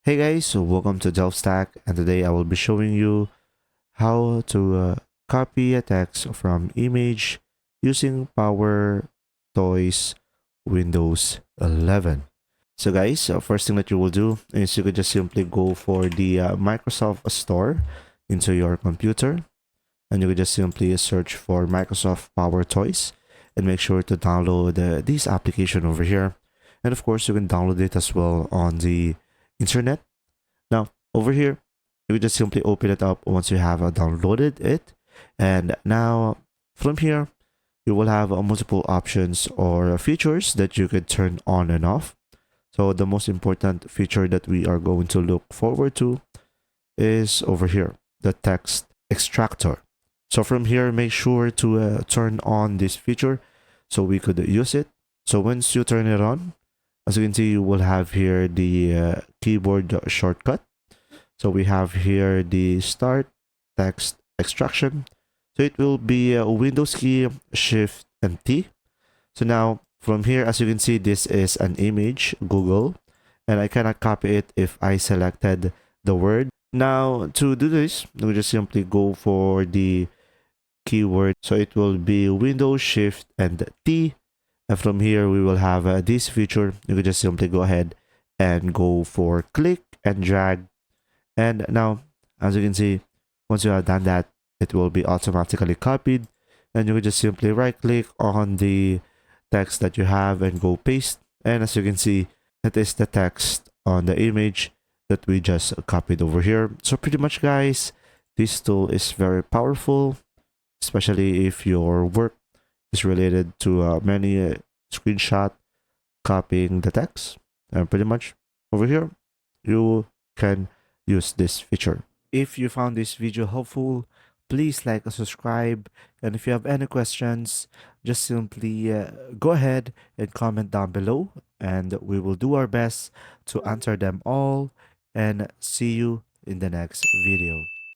Hey guys, so welcome to DelftStack, and today I will be showing you how to copy a text from image using PowerToys Windows 11. So guys, first thing that you will do is you could just simply go for the Microsoft Store into your computer, and you could just simply search for Microsoft PowerToys and make sure to download this application over here. And of course, you can download it as well on the internet. Now, over here, you just simply open it up once you have downloaded it. And now, from here, you will have multiple options or features that you could turn on and off. So the most important feature that we are going to look forward to is over here, the text extractor. So from here, make sure to turn on this feature so we could use it. So once you turn it on, as you can see, you will have here the keyboard shortcut. So we have here the start text extraction. So it will be a Windows key, Shift and T. So now from here, as you can see, this is an image, Google, and I cannot copy it if I selected the word. Now to do this, we just simply go for the keyword. So it will be Windows, Shift and T. And from here, we will have this feature. You can just simply go ahead and go for click and drag. And now, as you can see, once you have done that, it will be automatically copied. And you can just simply right click on the text that you have and go paste. And as you can see, that is the text on the image that we just copied over here. So pretty much guys, this tool is very powerful, especially if your work is related to many screenshot copying the text. And pretty much over here, you can use this feature. If you found this video helpful, please like and subscribe. And if you have any questions, just simply go ahead and comment down below, and we will do our best to answer them all. And see you in the next video.